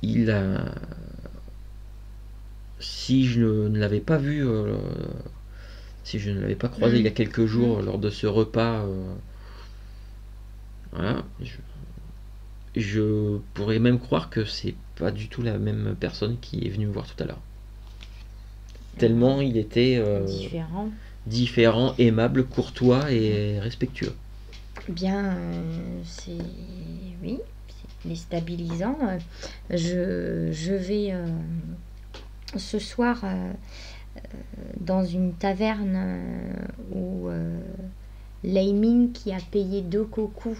Speaker 1: Il a, si je ne l'avais pas vu, si je ne l'avais pas croisé il y a quelques jours lors de ce repas, voilà, je pourrais même croire que c'est pas du tout la même personne qui est venue me voir tout à l'heure. Tellement il était différent, aimable, courtois et respectueux.
Speaker 2: Bien, c'est oui, c'est déstabilisant. Je vais ce soir dans une taverne où Leimin, qui a payé 2 cocos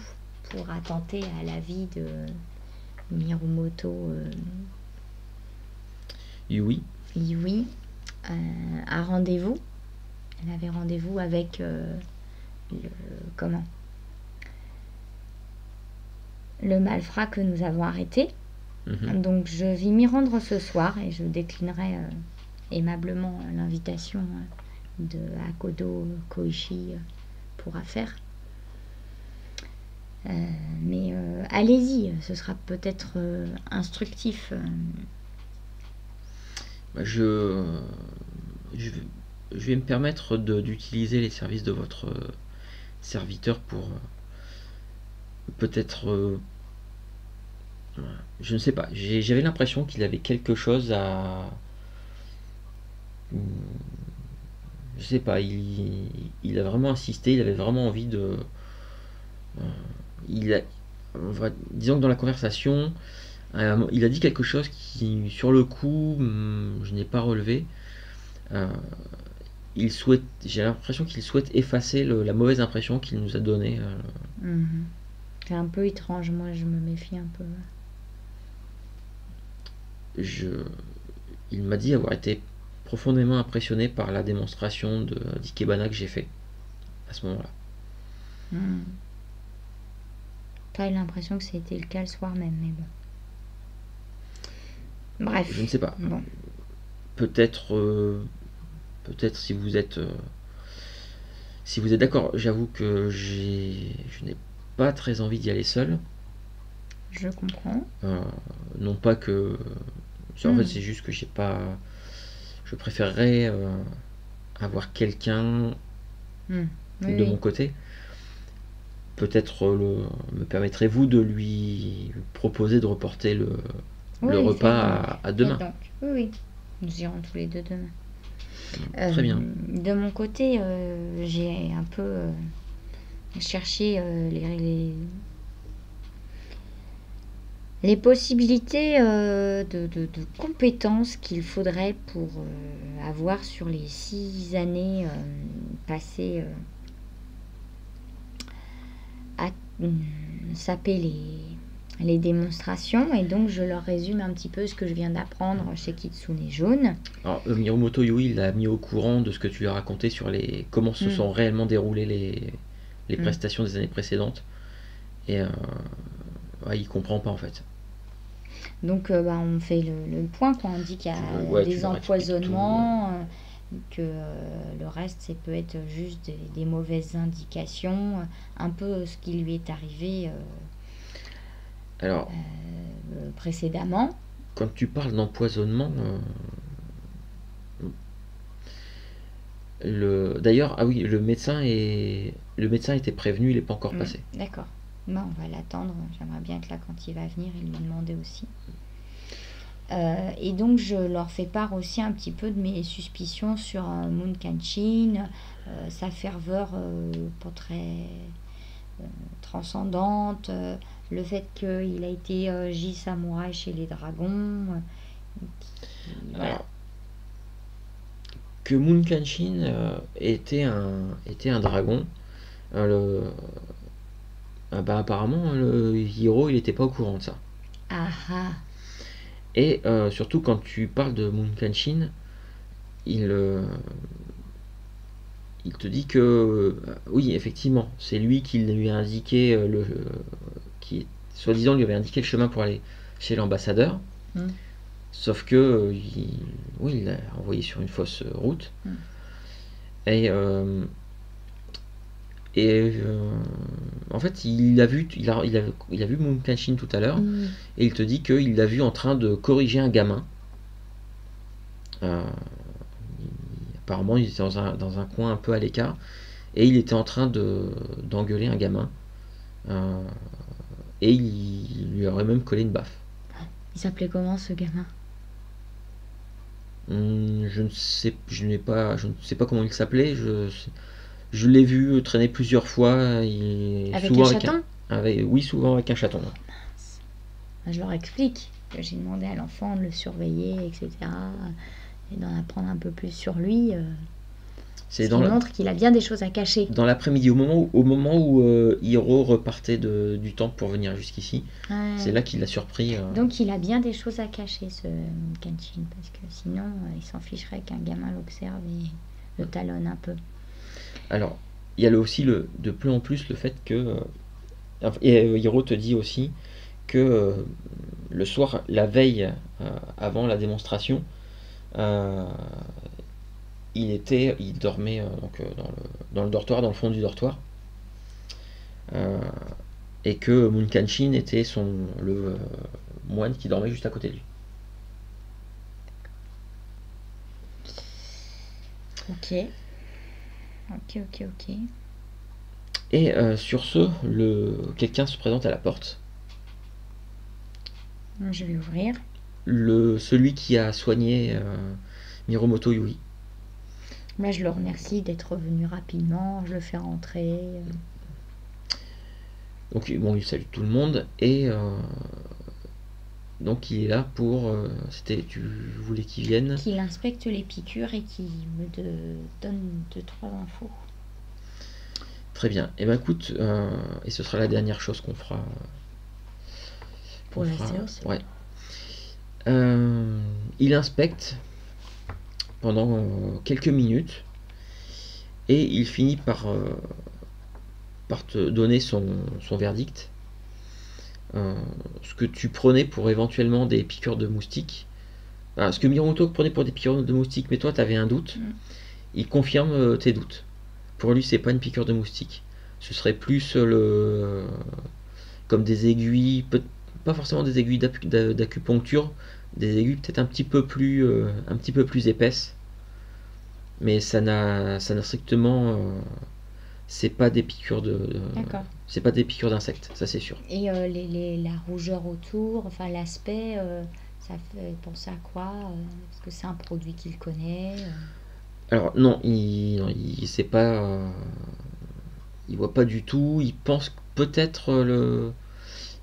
Speaker 2: pour attenter à la vie de Mirumoto
Speaker 1: Yui,
Speaker 2: a rendez-vous. Elle avait rendez-vous avec le malfrat que nous avons arrêté. Donc je vais m'y rendre ce soir et je déclinerai aimablement l'invitation de Akodo Koichi pour affaire. Mais allez-y, ce sera peut-être instructif.
Speaker 1: Je vais me permettre d'utiliser les services de votre serviteur pour peut-être... je ne sais pas, j'avais l'impression qu'il avait quelque chose à... Je sais pas, il a vraiment insisté, il avait vraiment envie de... disons que dans la conversation, il a dit quelque chose qui, sur le coup, je n'ai pas relevé. J'ai l'impression qu'il souhaite effacer la mauvaise impression qu'il nous a donnée.
Speaker 2: C'est un peu étrange, moi je me méfie un peu.
Speaker 1: Il m'a dit avoir été profondément impressionné par la démonstration d'Ikebana que j'ai fait à ce moment-là.
Speaker 2: Pas eu l'impression que c'était le cas le soir même, mais bon. Bref.
Speaker 1: Je ne sais pas.
Speaker 2: Bon.
Speaker 1: Peut-être si vous êtes d'accord. J'avoue que je n'ai pas très envie d'y aller seul.
Speaker 2: Je comprends.
Speaker 1: Non pas que... En fait, c'est juste que j'ai pas... Je préférerais avoir quelqu'un de mon côté. Peut-être me permettrez-vous de lui proposer de reporter le repas à demain.
Speaker 2: Donc. Oui, nous irons tous les deux demain.
Speaker 1: Très bien.
Speaker 2: De mon côté, j'ai un peu cherché les possibilités de compétences qu'il faudrait pour avoir sur les 6 années passées à saper les démonstrations, et donc je leur résume un petit peu ce que je viens d'apprendre chez Kitsune Jaune.
Speaker 1: Alors, Mirumoto Yui, il l'a mis au courant de ce que tu lui as raconté sur comment se sont réellement déroulées les prestations des années précédentes, et il comprend pas en fait.
Speaker 2: Donc on fait le point, quoi. On dit qu'il y a des empoisonnements, que le reste ça peut être juste des mauvaises indications, un peu ce qui lui est arrivé
Speaker 1: alors
Speaker 2: précédemment.
Speaker 1: Quand tu parles d'empoisonnement, d'ailleurs, le médecin était prévenu, il n'est pas encore passé.
Speaker 2: D'accord. Bon, on va l'attendre. J'aimerais bien que là, quand il va venir, il lui demander aussi. Et donc, je leur fais part aussi un petit peu de mes suspicions sur Moon Kanshin, sa ferveur pas très transcendante, le fait qu'il a été J-Samurai chez les dragons. Voilà.
Speaker 1: Alors, que Moon Kanshin était un dragon, apparemment, le Hiro, il n'était pas au courant de ça. Et surtout, quand tu parles de Moon Kanshin, il te dit que oui, effectivement, c'est lui qui lui a indiqué soi-disant lui avait indiqué le chemin pour aller chez l'ambassadeur. Sauf que il l'a envoyé sur une fausse route. Et en fait, il a vu Moon Kenshin tout à l'heure, et il te dit qu'il l'a vu en train de corriger un gamin. Apparemment, il était dans un coin un peu à l'écart, et il était en train d'engueuler un gamin. Et il lui aurait même collé une baffe.
Speaker 2: Il s'appelait comment ce gamin?
Speaker 1: Je ne sais pas comment il s'appelait. Je l'ai vu traîner plusieurs fois.
Speaker 2: Avec
Speaker 1: souvent
Speaker 2: un chaton?
Speaker 1: Oui, souvent avec un chaton.
Speaker 2: Mince. Je leur explique que j'ai demandé à l'enfant de le surveiller, etc. Et d'en apprendre un peu plus sur lui. Ce qui montre qu'il a bien des choses à cacher.
Speaker 1: Dans l'après-midi, au moment où Hiro repartait du temple pour venir jusqu'ici, c'est là qu'il l'a surpris.
Speaker 2: Donc il a bien des choses à cacher, ce Kenshin, parce que sinon il s'en ficherait qu'un gamin l'observe et le talonne un peu.
Speaker 1: Alors, il y a aussi de plus en plus le fait que... Hiro te dit aussi que le soir, la veille, avant la démonstration, il dormait dans le dortoir, dans le fond du dortoir, et que Moon Kenshin était le moine qui dormait juste à côté de lui. Ok. Et sur ce, quelqu'un se présente à la porte.
Speaker 2: Je vais ouvrir.
Speaker 1: Celui qui a soigné Miromoto Yui.
Speaker 2: Moi, je le remercie d'être venu rapidement, je le fais rentrer.
Speaker 1: Donc, bon, il salue tout le monde, et donc il est là pour... tu voulais qu'il vienne?
Speaker 2: Qu'il inspecte les piqûres et qu'il me donne 2-3 infos.
Speaker 1: Très bien. Et écoute, et ce sera la dernière chose qu'on fera.
Speaker 2: Pour la séance.
Speaker 1: Ouais. Il inspecte pendant quelques minutes, et il finit par te donner son verdict. Ce que tu prenais pour éventuellement des piqûres de moustiques, ce que Miromoto prenait pour des piqûres de moustiques, mais toi tu avais un doute, il confirme tes doutes. Pour lui, c'est pas une piqûre de moustique, ce serait plus comme des aiguilles, pas forcément des aiguilles d'acupuncture, des aiguilles peut-être un petit peu plus épaisses, mais ça n'a strictement c'est pas des piqûres c'est pas des piqûres d'insectes, ça c'est sûr.
Speaker 2: Et la rougeur autour, enfin l'aspect, ça fait penser à quoi? Est-ce que c'est un produit qu'il connaît?
Speaker 1: Alors non, il sait pas, il voit pas du tout. Il pense peut-être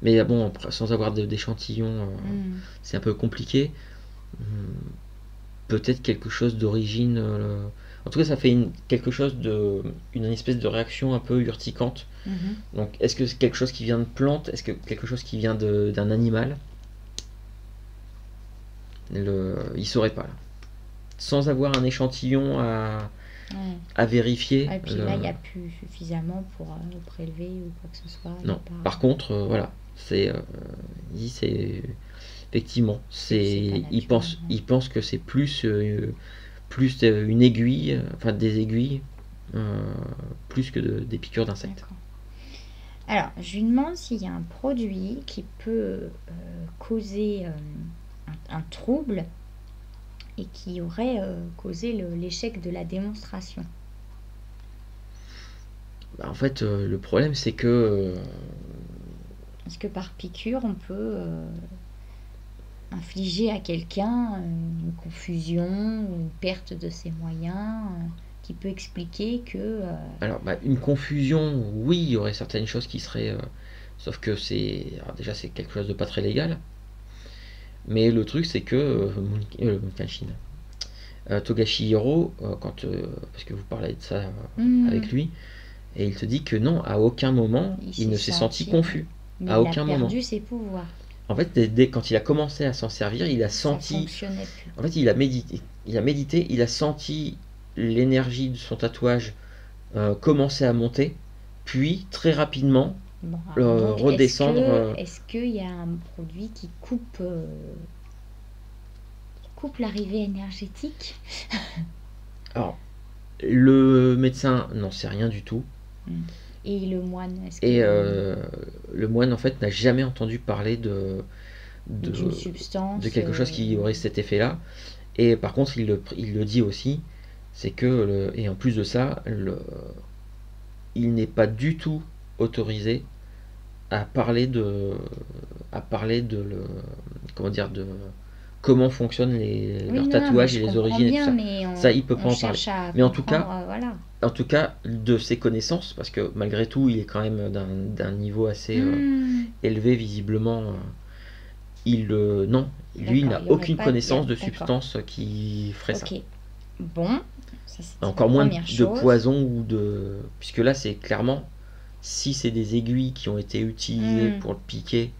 Speaker 1: mais bon, sans avoir d'échantillon, c'est un peu compliqué. Peut-être quelque chose d'origine. En tout cas, ça fait quelque chose une espèce de réaction un peu urticante. Donc, est-ce que c'est quelque chose qui vient de plante? Est-ce que quelque chose qui vient d'un animal? Il saurait pas là. Sans avoir un échantillon à vérifier.
Speaker 2: Et puis là, il n'y a plus suffisamment pour prélever ou quoi que ce soit.
Speaker 1: Non. Par contre, voilà, effectivement, il pense que c'est plus une aiguille, enfin des aiguilles, plus que des piqûres d'insectes.
Speaker 2: D'accord. Alors, je lui demande s'il y a un produit qui peut causer un trouble et qui aurait causé l'échec de la démonstration.
Speaker 1: En fait, le problème, c'est que...
Speaker 2: Est-ce que par piqûre, on peut infliger à quelqu'un une confusion, une perte de ses moyens, qui peut expliquer que...
Speaker 1: Alors, une confusion, oui, il y aurait certaines choses qui seraient... sauf que déjà, c'est quelque chose de pas très légal. Mais le truc, c'est que Togashi Hiro, parce que vous parlez de ça avec lui, et il te dit que non, à aucun moment, il ne s'est senti confus.
Speaker 2: Mais
Speaker 1: à aucun moment.
Speaker 2: Il a perdu ses pouvoirs.
Speaker 1: En fait, dès quand il a commencé à s'en servir, il a senti...
Speaker 2: Ça fonctionnait plus.
Speaker 1: En fait, il a médité, il a senti l'énergie de son tatouage commencer à monter, puis très rapidement,
Speaker 2: Bon, alors donc,
Speaker 1: redescendre.
Speaker 2: est-ce qu'il y a un produit qui coupe l'arrivée énergétique?
Speaker 1: Alors, le médecin n'en sait rien du tout.
Speaker 2: Et le moine, est-ce
Speaker 1: Et
Speaker 2: que
Speaker 1: le moine, en fait, n'a jamais entendu parler
Speaker 2: d'une substance
Speaker 1: de quelque chose qui aurait cet effet-là. Et par contre, il le dit aussi, c'est que, et en plus de ça, il n'est pas du tout autorisé à parler comment dire, de comment fonctionnent
Speaker 2: Oui,
Speaker 1: leurs
Speaker 2: non,
Speaker 1: tatouages
Speaker 2: mais
Speaker 1: et
Speaker 2: je
Speaker 1: les
Speaker 2: comprends
Speaker 1: origines et tout
Speaker 2: bien,
Speaker 1: ça.
Speaker 2: mais
Speaker 1: Ça, il peut pas
Speaker 2: on
Speaker 1: en parler.
Speaker 2: cherche à
Speaker 1: Mais en tout cas,
Speaker 2: comprendre, voilà.
Speaker 1: En tout cas, de ses connaissances, parce que malgré tout, il est quand même d'un niveau assez élevé visiblement. Non, lui, il
Speaker 2: D'accord,
Speaker 1: n'a
Speaker 2: il y aurait
Speaker 1: aucune
Speaker 2: pas de
Speaker 1: connaissance de
Speaker 2: d'accord.
Speaker 1: substance qui ferait ça.
Speaker 2: Ok. Bon, ça c'est
Speaker 1: Encore
Speaker 2: la
Speaker 1: moins
Speaker 2: première
Speaker 1: de
Speaker 2: chose.
Speaker 1: poison ou de... Puisque là, c'est clairement, si c'est des aiguilles qui ont été utilisées pour le piquer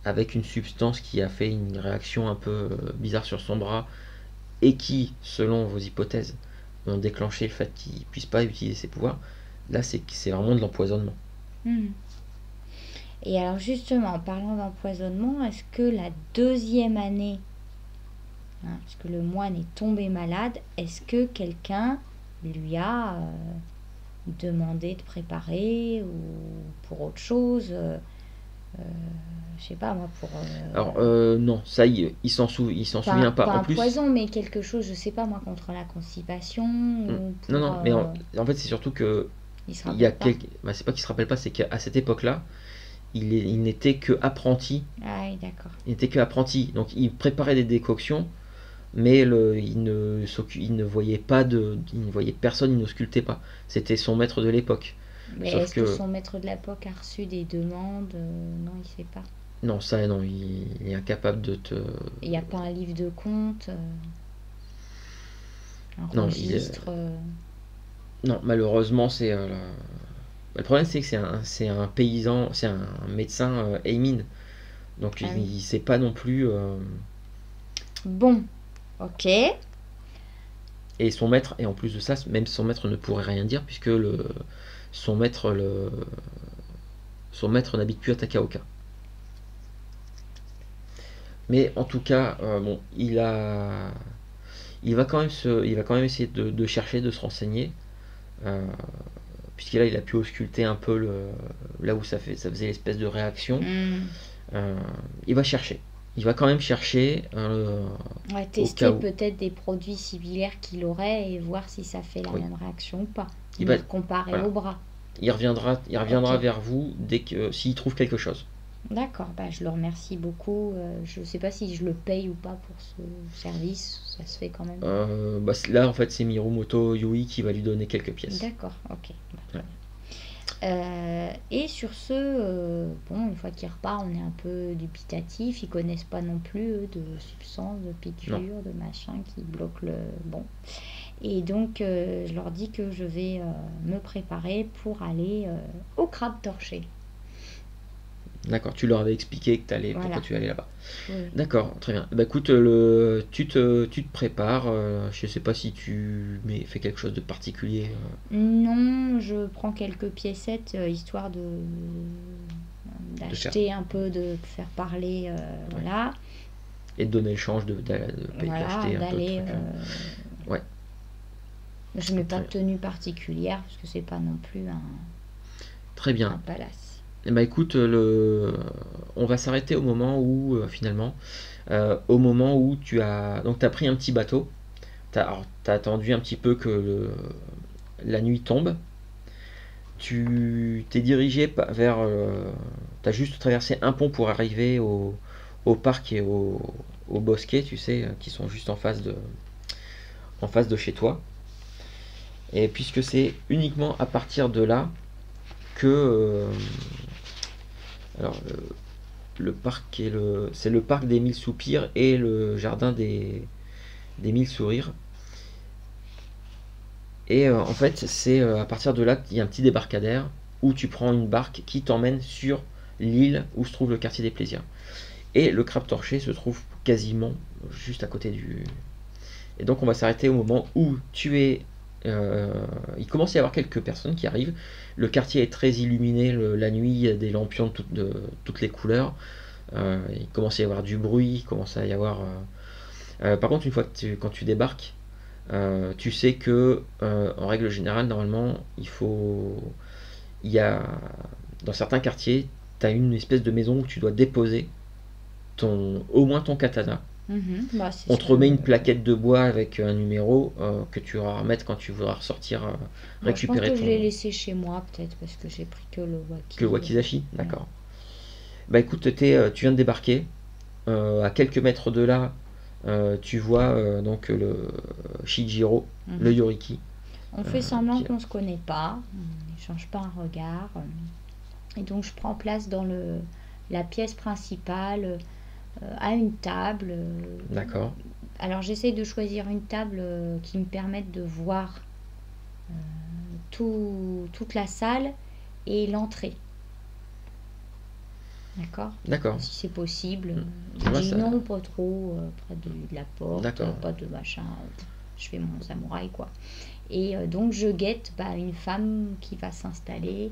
Speaker 1: avec une substance qui a fait une réaction un peu bizarre sur son bras et qui, selon vos hypothèses, ont déclenché le fait qu'il ne puisse pas utiliser ses pouvoirs, là, c'est vraiment de l'empoisonnement.
Speaker 2: Et alors justement, en parlant d'empoisonnement, est-ce que la deuxième année, parce que le moine est tombé malade, est-ce que quelqu'un lui a demandé de préparer ou pour autre chose je sais pas moi, pour...
Speaker 1: Alors, non, ça, il s'en souvient pas.
Speaker 2: Pas
Speaker 1: En
Speaker 2: un
Speaker 1: plus,
Speaker 2: poison, mais quelque chose, je sais pas moi, contre la constipation ou pour,
Speaker 1: non, mais en fait, c'est surtout que
Speaker 2: il se
Speaker 1: il y a
Speaker 2: rappelle pas.
Speaker 1: c'est pas qu'il se rappelle pas, c'est qu'à cette époque-là, il n'était que apprenti.
Speaker 2: Ah oui, d'accord.
Speaker 1: Il n'était que apprenti, donc il préparait des décoctions, mais il ne voyait pas il ne voyait personne, il n'auscultait pas. C'était son maître de l'époque.
Speaker 2: Mais
Speaker 1: Sauf
Speaker 2: est-ce que son maître de l'époque a reçu des demandes? Non, il sait pas.
Speaker 1: Non, ça, non, il est incapable de te...
Speaker 2: Il n'y a pas un livre de compte, un
Speaker 1: Non,
Speaker 2: registre.
Speaker 1: Non, malheureusement, le problème, c'est que c'est un paysan, c'est un médecin Eymin. Donc,
Speaker 2: Ah oui.
Speaker 1: il sait pas non plus...
Speaker 2: Bon, ok.
Speaker 1: Et son maître, et en plus de ça, même son maître ne pourrait rien dire, puisque son maître n'habite plus à Takaoka. Mais en tout cas, bon, il va quand même essayer de chercher, de se renseigner, puisque là, il a pu ausculter un peu là où ça faisait l'espèce de réaction. Il va chercher. Il va quand même chercher.
Speaker 2: Ouais, tester peut-être des produits similaires qu'il aurait et voir si ça fait la même réaction ou pas. Il va comparer au bras.
Speaker 1: Il reviendra vers vous dès que s'il trouve quelque chose.
Speaker 2: D'accord, je le remercie beaucoup. Je ne sais pas si je le paye ou pas pour ce service, ça se fait quand même.
Speaker 1: Là, en fait, c'est Mirumoto Yui qui va lui donner quelques pièces.
Speaker 2: D'accord, ok. Et sur ce, bon, une fois qu'il repart, on est un peu dubitatif. Ils connaissent pas non plus de substances, de piqûres, de machin qui bloquent le... Bon. Et donc, je leur dis que je vais me préparer pour aller au crabe torché.
Speaker 1: D'accord, tu leur avais expliqué que pourquoi tu allais là-bas.
Speaker 2: Oui.
Speaker 1: D'accord, très bien. Écoute, tu te prépares. Je sais pas si tu fais quelque chose de particulier.
Speaker 2: Non, je prends quelques piécettes histoire d'acheter un peu, de faire parler, voilà.
Speaker 1: Et de donner le change d'acheter un peu de trucs. Ouais.
Speaker 2: Je mets pas de tenue particulière parce que c'est pas non plus
Speaker 1: Très bien.
Speaker 2: un palace.
Speaker 1: Écoute, on va s'arrêter au moment où, finalement, au moment où tu as pris un petit bateau, t'as attendu un petit peu que la nuit tombe, tu t'es dirigé vers, t'as juste traversé un pont pour arriver au parc et au bosquet, tu sais, qui sont juste en face de chez toi. Et puisque c'est uniquement à partir de là que alors, le parc c'est le parc des 1000 soupirs et le jardin des 1000 sourires. Et en fait, c'est à partir de là qu'il y a un petit débarcadère où tu prends une barque qui t'emmène sur l'île où se trouve le quartier des plaisirs. Et le crabe torché se trouve quasiment juste à côté du... Et donc on va s'arrêter au moment où tu es il commence à y avoir quelques personnes qui arrivent. Le quartier est très illuminé la nuit, il y a des lampions de toutes les couleurs. Il commence à y avoir du bruit, il commence à y avoir. Par contre, une fois que quand tu débarques, tu sais que, en règle générale, normalement, il y a, dans certains quartiers, tu as une espèce de maison où tu dois déposer au moins ton katana.
Speaker 2: Bah, c'est
Speaker 1: On
Speaker 2: ce
Speaker 1: te
Speaker 2: que...
Speaker 1: remet une plaquette de bois avec un numéro que tu vas remettre quand tu voudras ressortir,
Speaker 2: Bon, je pense
Speaker 1: récupérer
Speaker 2: que je l'ai
Speaker 1: ton.
Speaker 2: laissé chez moi, peut-être, parce que j'ai pris que le
Speaker 1: Que le
Speaker 2: waki.
Speaker 1: wakizashi. D'accord. Bah écoute, tu viens de débarquer. À quelques mètres de là, tu vois donc le Shijiro, le
Speaker 2: Mhm.
Speaker 1: Yoriki.
Speaker 2: On fait semblant
Speaker 1: Qui...
Speaker 2: qu'on ne se connaît pas, on n'échange pas un regard. Et donc je prends place dans la pièce principale, à une table.
Speaker 1: D'accord,
Speaker 2: Alors j'essaye de choisir une table qui me permette de voir toute la salle et l'entrée. D'accord.
Speaker 1: d'accord.
Speaker 2: Si c'est possible. Je
Speaker 1: Ouais,
Speaker 2: dis
Speaker 1: ça...
Speaker 2: non, pas trop, près de la porte,
Speaker 1: D'accord,
Speaker 2: pas de machin. Je fais mon samouraï, quoi. Et donc je guette une femme qui va s'installer